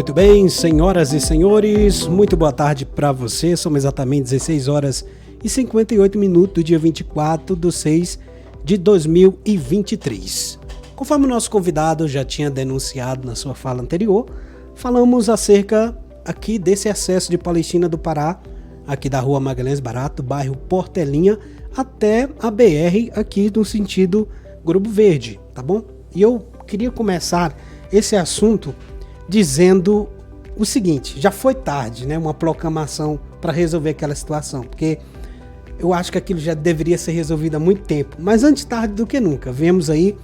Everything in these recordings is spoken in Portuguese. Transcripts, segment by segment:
Muito bem, senhoras e senhores, muito boa tarde para você. São exatamente 16 horas e 58 minutos do dia 24 de 6 de 2023. Conforme o nosso convidado já tinha denunciado na sua fala anterior, falamos acerca aqui desse acesso de Palestina do Pará, aqui da rua Magalhães Barato, bairro Portelinha, até a BR aqui no sentido Grupo Verde, tá bom? E eu queria começar esse assunto dizendo o seguinte: já foi tarde, né? Uma proclamação para resolver aquela situação, porque eu acho que aquilo já deveria ser resolvido há muito tempo, mas antes tarde do que nunca. Vemos aí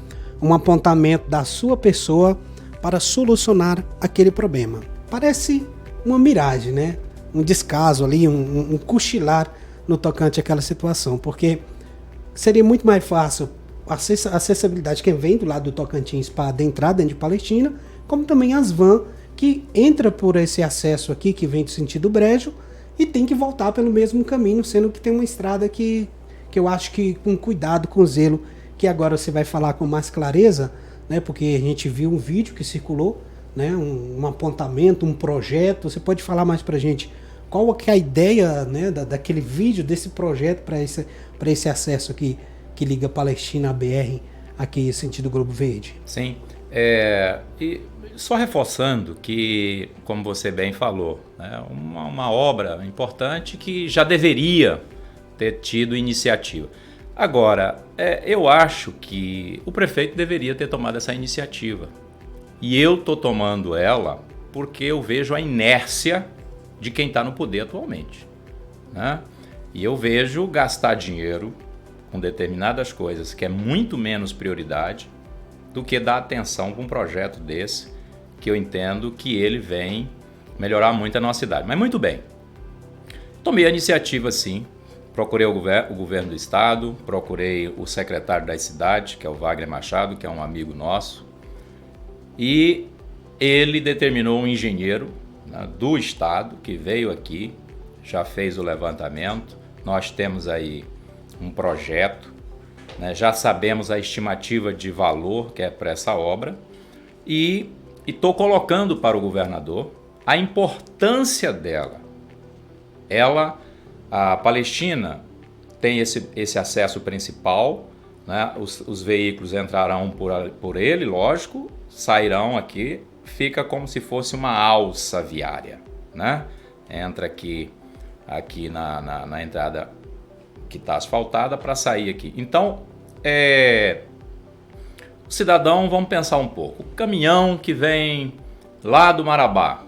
um apontamento da sua pessoa para solucionar aquele problema. Parece uma miragem, né? Um descaso ali, um cochilar no tocante àquela situação, porque seria muito mais fácil a acessibilidade quem vem do lado do Tocantins para adentrar dentro de Palestina, como também as vans que entra por esse acesso aqui, que vem do sentido Brejo, e tem que voltar pelo mesmo caminho, sendo que tem uma estrada que eu acho que com cuidado, com zelo, que agora você vai falar com mais clareza, né? Porque a gente viu um vídeo que circulou, né? Um apontamento, um projeto. Você pode falar mais pra gente qual que é a ideia, né, daquele vídeo, desse projeto para esse acesso aqui que liga Palestina à BR, aqui sentido Grupo Verde? Sim, e só reforçando que, como você bem falou, né, uma obra importante que já deveria ter tido iniciativa. Agora, eu acho que o prefeito deveria ter tomado essa iniciativa. E eu estou tomando ela porque eu vejo a inércia de quem está no poder atualmente, né? E eu vejo gastar dinheiro com determinadas coisas que é muito menos prioridade do que dar atenção para um projeto desse, que eu entendo que ele vem melhorar muito a nossa cidade. Mas muito bem, tomei a iniciativa sim, procurei o governo do estado, procurei o secretário da cidade, que é o Wagner Machado, que é um amigo nosso, e ele determinou um engenheiro, né, do estado que veio aqui, já fez o levantamento. Nós temos aí um projeto, né, já sabemos a estimativa de valor que é para essa obra, e estou colocando para o governador a importância dela. A Palestina tem esse acesso principal, né, os veículos entrarão por ele, lógico, sairão aqui, fica como se fosse uma alça viária, né? Entra aqui na entrada que está asfaltada para sair aqui. Então, o cidadão, vamos pensar um pouco, o caminhão que vem lá do Marabá,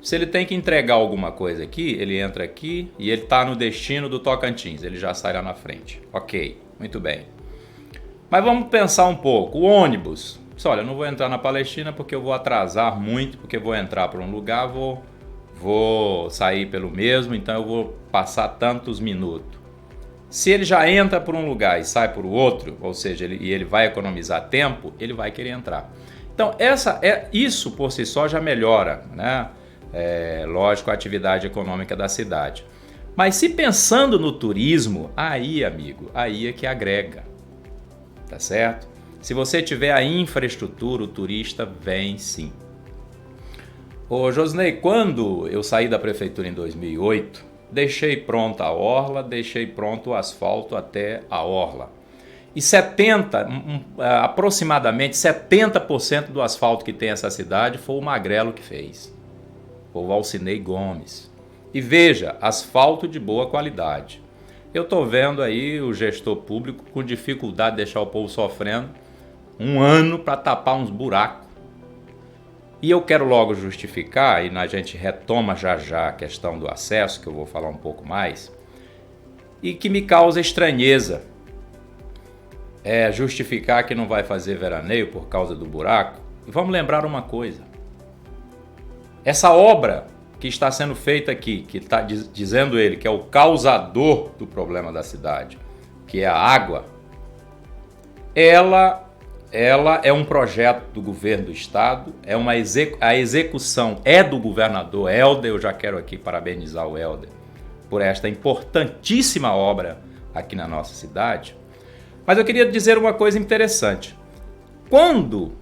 se ele tem que entregar alguma coisa aqui, ele entra aqui e ele está no destino do Tocantins, ele já sai lá na frente. Ok, muito bem. Mas vamos pensar um pouco, o ônibus. Olha, eu não vou entrar na Palestina porque eu vou atrasar muito, porque vou entrar para um lugar, vou sair pelo mesmo, então eu vou passar tantos minutos. Se ele já entra por um lugar e sai por outro, ou seja, ele vai economizar tempo, ele vai querer entrar. Então, isso por si só já melhora, né? Lógico, a atividade econômica da cidade. Mas se pensando no turismo, aí, amigo, aí é que agrega, tá certo? Se você tiver a infraestrutura, o turista vem sim. Ô Josnei, quando eu saí da prefeitura em 2008, deixei pronta a orla, deixei pronto o asfalto até a orla. E aproximadamente 70% do asfalto que tem essa cidade foi o Magrelo que fez. Foi o Valcinei Gomes. E veja, asfalto de boa qualidade. Eu estou vendo aí o gestor público com dificuldade de deixar o povo sofrendo um ano para tapar uns buracos. E eu quero logo justificar, e a gente retoma já a questão do acesso, que eu vou falar um pouco mais, e que me causa estranheza. Justificar que não vai fazer veraneio por causa do buraco. E vamos lembrar uma coisa. Essa obra que está sendo feita aqui, que está dizendo ele que é o causador do problema da cidade, que é a água, ela é um projeto do governo do estado, a execução é do governador Helder. Eu já quero aqui parabenizar o Helder por esta importantíssima obra aqui na nossa cidade. Mas eu queria dizer uma coisa interessante. Quando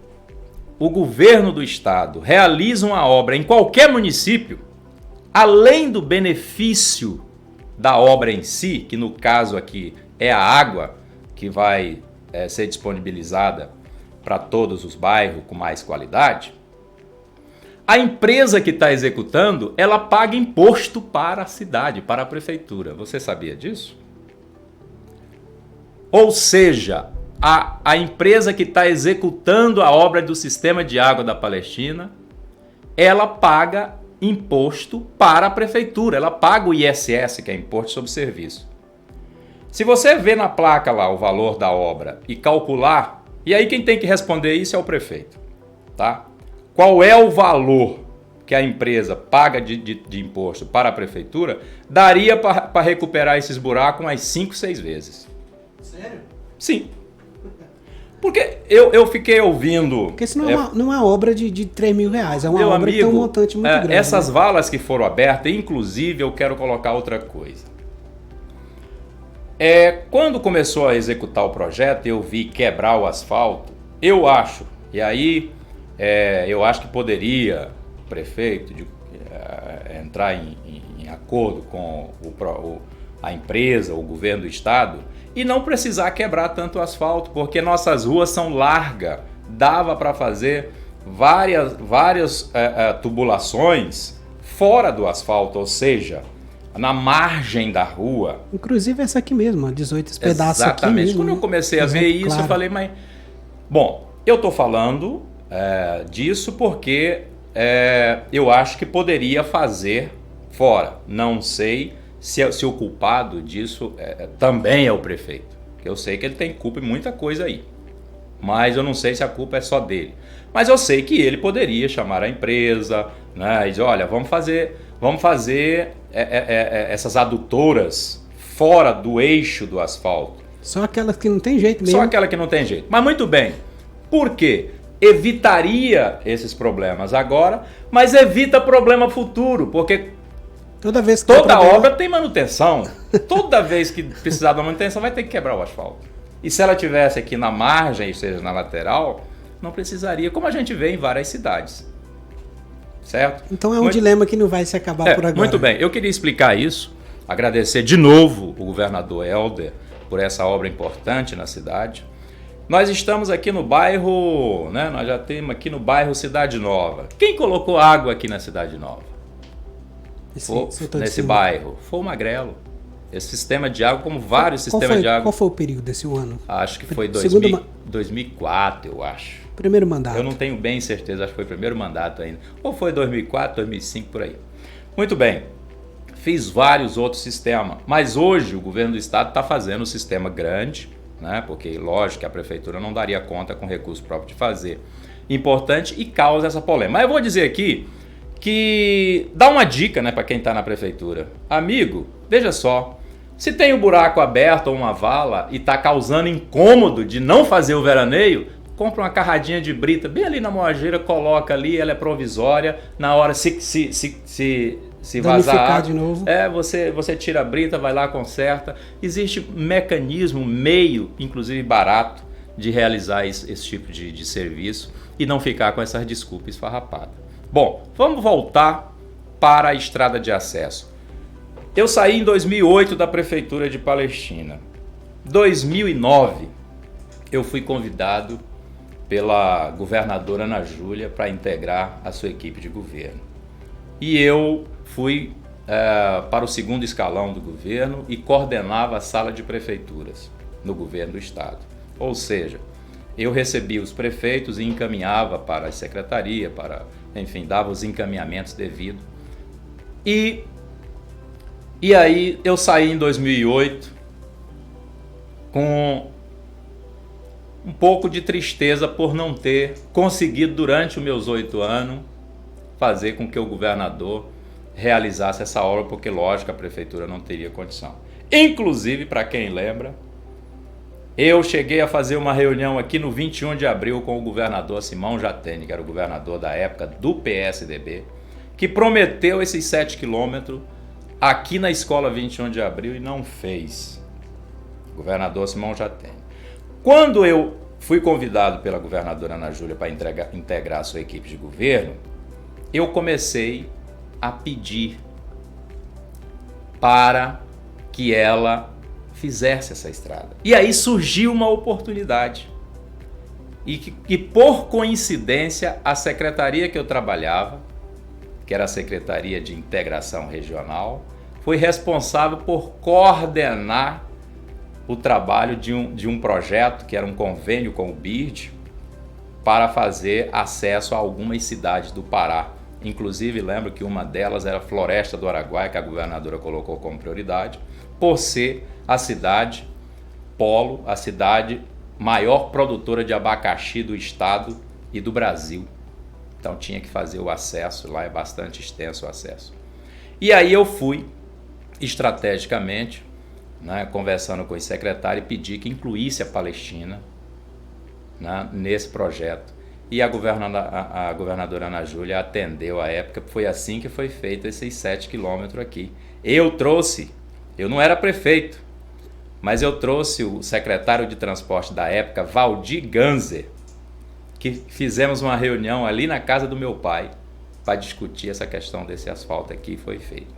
o governo do estado realiza uma obra em qualquer município, além do benefício da obra em si, que no caso aqui é a água que vai ser disponibilizada para todos os bairros com mais qualidade, a empresa que está executando, ela paga imposto para a cidade, para a prefeitura. Você sabia disso? Ou seja, a empresa que está executando a obra do sistema de água da Palestina, ela paga imposto para a prefeitura, ela paga o ISS, que é Imposto sobre Serviço. Se você vê na placa lá o valor da obra e calcular, e aí quem tem que responder isso é o prefeito, tá? Qual é o valor que a empresa paga de imposto para a prefeitura, daria para recuperar esses buracos umas 5, 6 vezes. Sério? Sim. Porque eu fiquei ouvindo... Porque isso não é uma obra de R$3.000, é uma obra amigo, que tem um montante muito grande. Essas né? valas que foram abertas, inclusive eu quero colocar outra coisa. Quando começou a executar o projeto, eu vi quebrar o asfalto, eu acho, e aí eu acho que poderia o prefeito entrar em acordo com a empresa, o governo do estado, e não precisar quebrar tanto asfalto, porque nossas ruas são largas, dava para fazer várias tubulações fora do asfalto, ou seja, na margem da rua. Inclusive essa aqui mesmo, 18 pedaços aqui mesmo. Exatamente. Quando eu comecei a ver isso, claro. eu falei, mas... Bom, eu estou falando disso porque eu acho que poderia fazer fora. Não sei se o culpado disso também é o prefeito. Eu sei que ele tem culpa em muita coisa aí. Mas eu não sei se a culpa é só dele. Mas eu sei que ele poderia chamar a empresa, né, e dizer, olha, vamos fazer essas adutoras fora do eixo do asfalto. Só aquelas que não tem jeito mesmo. Só aquela que não tem jeito. Mas muito bem. Por quê? Evitaria esses problemas agora, mas evita problema futuro, porque toda obra tem manutenção. Toda vez que precisar da manutenção vai ter que quebrar o asfalto. E se ela tivesse aqui na margem, ou seja, na lateral, não precisaria, como a gente vê em várias cidades. Certo? Então é um dilema que não vai se acabar por agora. Muito bem, eu queria explicar isso, agradecer de novo o governador Helder por essa obra importante na cidade. Nós estamos aqui no bairro, né? Nós já temos aqui no bairro Nova. Quem colocou água aqui na Cidade Nova? Nesse bairro? Foi o Magrelo. Esse sistema de água, como vários sistemas de água. Qual foi o período desse ano? Acho que foi 2004, eu acho. Primeiro mandato. Eu não tenho bem certeza, acho que foi o primeiro mandato ainda. Ou foi 2004, 2005, por aí. Muito bem. Fiz vários outros sistemas. Mas hoje o governo do estado está fazendo um sistema grande, né? Porque, lógico, que a prefeitura não daria conta com recurso próprio de fazer. Importante e causa essa polêmica. Mas eu vou dizer aqui que dá uma dica, né, para quem está na prefeitura. Amigo, veja só. Se tem um buraco aberto ou uma vala e está causando incômodo de não fazer o veraneio, compra uma carradinha de brita bem ali na moageira, coloca ali, ela é provisória. Na hora se vazar água, de novo. Você tira a brita, vai lá, conserta. Existe mecanismo, meio, inclusive barato, de realizar esse tipo de serviço e não ficar com essas desculpas esfarrapadas. Bom, vamos voltar para a estrada de acesso. Eu saí em 2008 da Prefeitura de Palestina. Em 2009, eu fui convidado pela governadora Ana Júlia para integrar a sua equipe de governo. E eu fui para o segundo escalão do governo e coordenava a sala de prefeituras no governo do estado. Ou seja, eu recebia os prefeitos e encaminhava para a secretaria, enfim, dava os encaminhamentos devidos. E aí eu saí em 2008 com um pouco de tristeza por não ter conseguido durante os meus 8 anos fazer com que o governador realizasse essa obra, porque lógico a prefeitura não teria condição. Inclusive, para quem lembra, eu cheguei a fazer uma reunião aqui no 21 de abril com o governador Simão Jatene, que era o governador da época do PSDB, que prometeu esses 7 quilômetros aqui na escola 21 de abril e não fez. Governador Simão Jatene. Quando eu fui convidado pela governadora Ana Júlia para integrar a sua equipe de governo, eu comecei a pedir para que ela fizesse essa estrada. E aí surgiu uma oportunidade. E por coincidência, a secretaria que eu trabalhava, que era a Secretaria de Integração Regional, foi responsável por coordenar o trabalho de um projeto, que era um convênio com o BIRD, para fazer acesso a algumas cidades do Pará. Inclusive, lembro que uma delas era a Floresta do Araguaia, que a governadora colocou como prioridade, por ser a cidade polo, a cidade maior produtora de abacaxi do estado e do Brasil. Então tinha que fazer o acesso, lá é bastante extenso o acesso. E aí eu fui, estrategicamente, né, conversando com o secretário, e pedi que incluísse a Palestina, né, nesse projeto. E a governadora Ana Júlia atendeu à época. Foi assim que foi feito esses 7 quilômetros aqui. Eu não era prefeito, mas eu trouxe o secretário de transporte da época, Valdir Ganzer, que fizemos uma reunião ali na casa do meu pai para discutir essa questão desse asfalto aqui, e foi feito.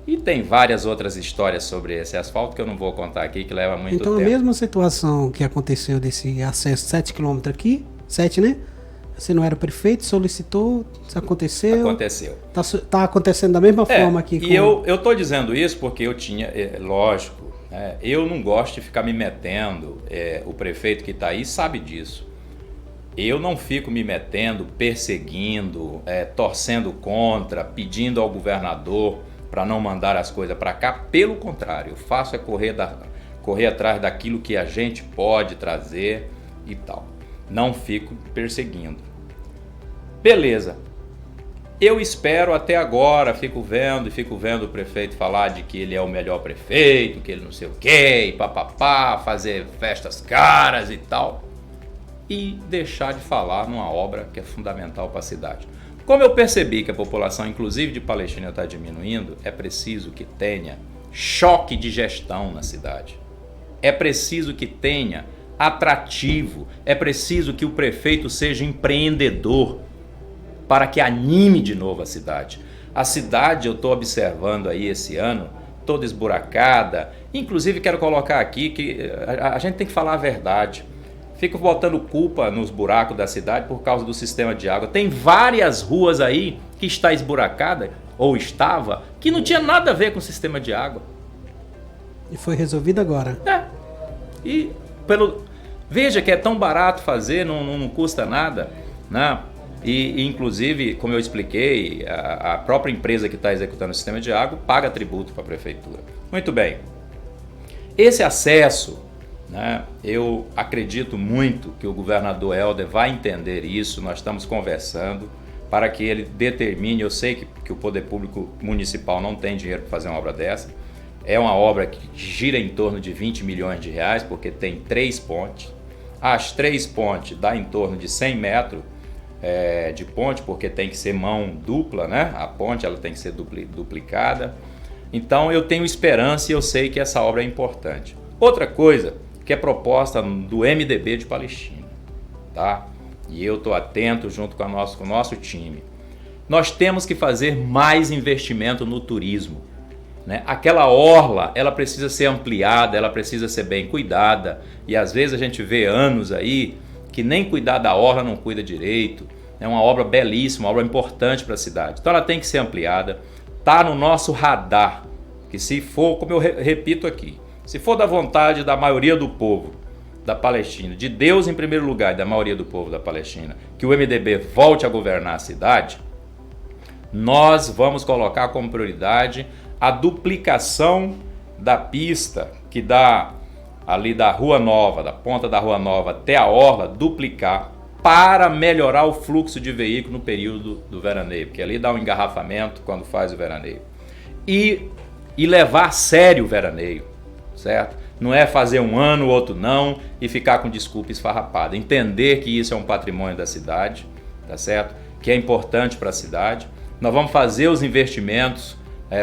E tem várias outras histórias sobre esse asfalto que eu não vou contar aqui, que leva muito tempo. Então a mesma situação que aconteceu desse acesso 7 km aqui, 7, né? Você não era prefeito, solicitou, isso aconteceu? Aconteceu. Tá acontecendo da mesma forma aqui. E eu tô dizendo isso porque eu tinha, lógico, eu não gosto de ficar me metendo, o prefeito que está aí sabe disso. Eu não fico me metendo, perseguindo, torcendo contra, pedindo ao governador para não mandar as coisas para cá. Pelo contrário, eu faço correr atrás daquilo que a gente pode trazer e tal. Não fico perseguindo. Beleza. Eu espero até agora, fico vendo o prefeito falar de que ele é o melhor prefeito, que ele não sei o quê, e papapá, fazer festas caras e tal, e deixar de falar numa obra que é fundamental para a cidade. Como eu percebi que a população, inclusive de Palestina, está diminuindo, é preciso que tenha choque de gestão na cidade. É preciso que tenha atrativo, é preciso que o prefeito seja empreendedor para que anime de novo a cidade. A cidade, eu estou observando aí esse ano, toda esburacada. Inclusive quero colocar aqui que a gente tem que falar a verdade. Fico botando culpa nos buracos da cidade por causa do sistema de água. Tem várias ruas aí que está esburacada, ou estava, que não tinha nada a ver com o sistema de água. E foi resolvido agora. Veja que é tão barato fazer, não custa nada, né? E inclusive, como eu expliquei, a própria empresa que está executando o sistema de água paga tributo para a prefeitura. Muito bem. Esse acesso, né, eu acredito muito que o governador Helder vai entender isso. Nós estamos conversando para que ele determine. Eu sei que o poder público municipal não tem dinheiro para fazer uma obra dessa. É uma obra que gira em torno de 20 milhões de reais, porque tem 3 pontes. As 3 pontes dá em torno de 100 metros de ponte, porque tem que ser mão dupla, né? A ponte ela tem que ser duplicada. Então eu tenho esperança e eu sei que essa obra é importante. Outra coisa que é proposta do MDB de Palestina, tá? E eu estou atento junto com o nosso time. Nós temos que fazer mais investimento no turismo, né? Aquela orla, ela precisa ser ampliada, ela precisa ser bem cuidada, e às vezes a gente vê anos aí que nem cuidar da orla não cuida direito. É uma obra belíssima, uma obra importante para a cidade. Então ela tem que ser ampliada, está no nosso radar, que se for, como eu repito aqui, se for da vontade da maioria do povo da Palestina, de Deus em primeiro lugar e da maioria do povo da Palestina, que o MDB volte a governar a cidade, nós vamos colocar como prioridade a duplicação da pista que dá ali da Rua Nova, da ponta da Rua Nova até a orla, duplicar para melhorar o fluxo de veículo no período do veraneio, porque ali dá um engarrafamento quando faz o veraneio. E levar a sério o veraneio, certo? Não é fazer um ano, outro não, e ficar com desculpa esfarrapada. Entender que isso é um patrimônio da cidade, tá certo? Que é importante para a cidade. Nós vamos fazer os investimentos,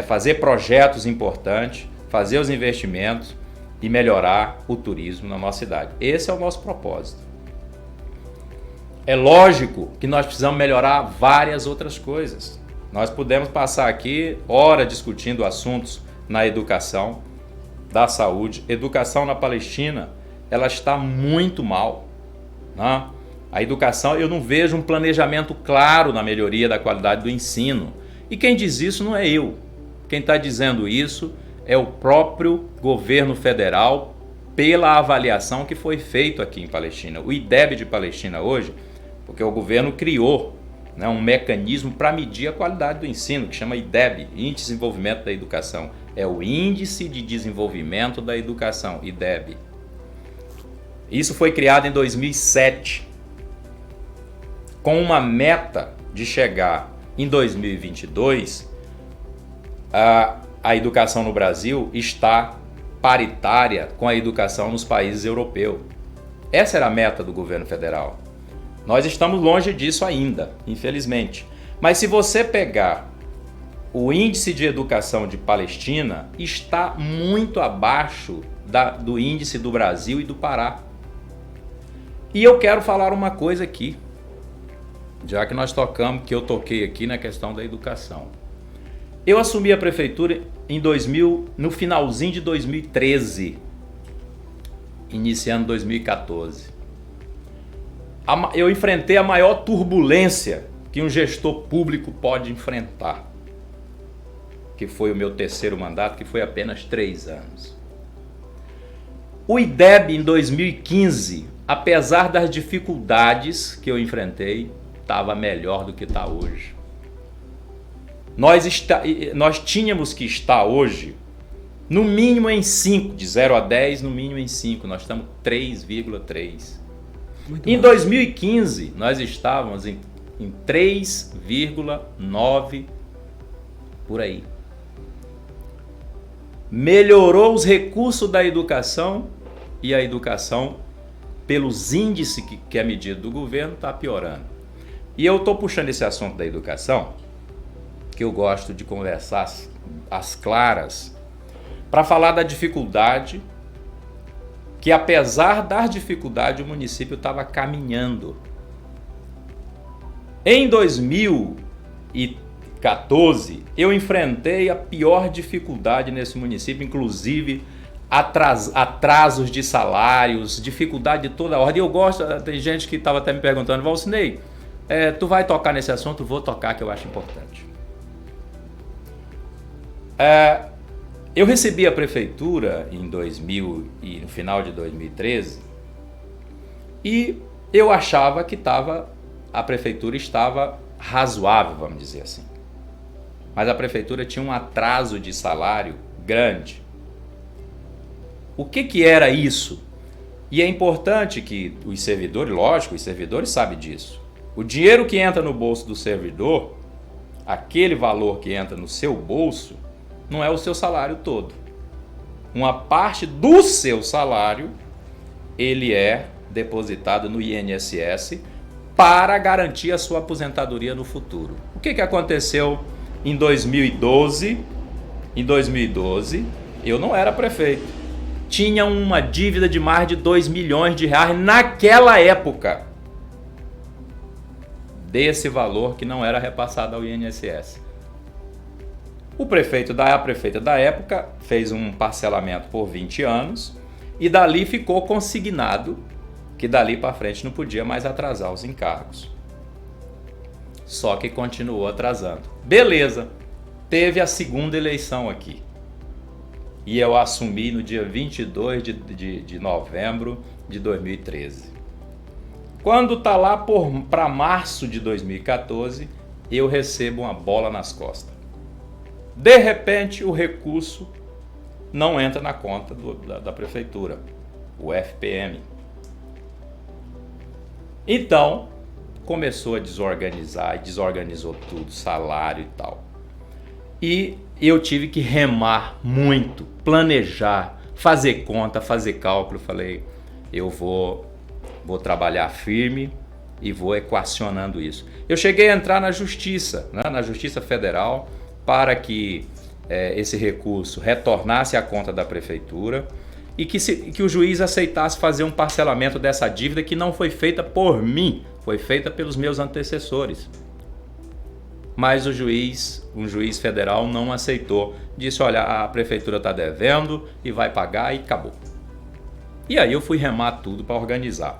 fazer projetos importantes, fazer os investimentos e melhorar o turismo na nossa cidade. Esse é o nosso propósito. É lógico que nós precisamos melhorar várias outras coisas. Nós podemos passar aqui horas discutindo assuntos na educação, da saúde. Educação na Palestina, ela está muito mal, né? A educação, eu não vejo um planejamento claro na melhoria da qualidade do ensino. E quem diz isso não é eu. Quem está dizendo isso é o próprio governo federal, pela avaliação que foi feita aqui em Palestina. O IDEB de Palestina hoje, porque o governo criou, né, um mecanismo para medir a qualidade do ensino, que chama IDEB, Índice de Desenvolvimento da Educação. É o Índice de Desenvolvimento da Educação, IDEB. Isso foi criado em 2007, com uma meta de chegar em 2022, a educação no Brasil está paritária com a educação nos países europeus. Essa era a meta do governo federal. Nós estamos longe disso ainda, infelizmente. Mas se você pegar o índice de educação de Palestina, está muito abaixo do índice do Brasil e do Pará. E eu quero falar uma coisa aqui, já que que eu toquei aqui na questão da educação. Eu assumi a prefeitura no finalzinho de 2013, iniciando 2014. Eu enfrentei a maior turbulência que um gestor público pode enfrentar, que foi o meu terceiro mandato, que foi apenas 3 anos. O IDEB em 2015, apesar das dificuldades que eu enfrentei, estava melhor do que está hoje. Nós tínhamos que estar hoje, no mínimo em 5, de 0 a 10, no mínimo em 5. Nós estamos 3,3. Em 2015, nós estávamos em 3,9, por aí. Melhorou os recursos da educação e a educação, pelos índices que é medido do governo, está piorando. E eu estou puxando esse assunto da educação, que eu gosto de conversar às claras, para falar da dificuldade, que apesar da dificuldade o município estava caminhando. Em 2014, eu enfrentei a pior dificuldade nesse município, inclusive atrasos de salários, dificuldade de toda a ordem. Eu gosto, tem gente que estava até me perguntando, Valcinei, tu vai tocar nesse assunto? Vou tocar, que eu acho importante. Eu recebi a prefeitura em 2000 e no final de 2013 e eu achava que a prefeitura estava razoável, vamos dizer assim. Mas a prefeitura tinha um atraso de salário grande. O que era isso? E é importante que os servidores, lógico, os servidores sabem disso. O dinheiro que entra no bolso do servidor, aquele valor que entra no seu bolso, não é o seu salário todo. Uma parte do seu salário, ele é depositado no INSS para garantir a sua aposentadoria no futuro. O que aconteceu em 2012? Em 2012, eu não era prefeito. Tinha uma dívida de mais de 2 milhões de reais naquela época, desse valor que não era repassado ao INSS. A prefeita da época fez um parcelamento por 20 anos e dali ficou consignado que dali para frente não podia mais atrasar os encargos. Só que continuou atrasando. Beleza, teve a segunda eleição aqui. E eu assumi no dia 22 de novembro de 2013. Quando está lá para março de 2014, eu recebo uma bola nas costas. De repente, o recurso não entra na conta da prefeitura, o FPM. Então, começou a desorganizar, e desorganizou tudo, salário e tal. E eu tive que remar muito, planejar, fazer conta, fazer cálculo. Falei, eu vou trabalhar firme e vou equacionando isso. Eu cheguei a entrar na Justiça, né, na Justiça Federal, para que esse recurso retornasse à conta da prefeitura e que o juiz aceitasse fazer um parcelamento dessa dívida que não foi feita por mim, foi feita pelos meus antecessores. Mas um juiz federal não aceitou. Disse, olha, a prefeitura está devendo e vai pagar e acabou. E aí eu fui remar tudo para organizar.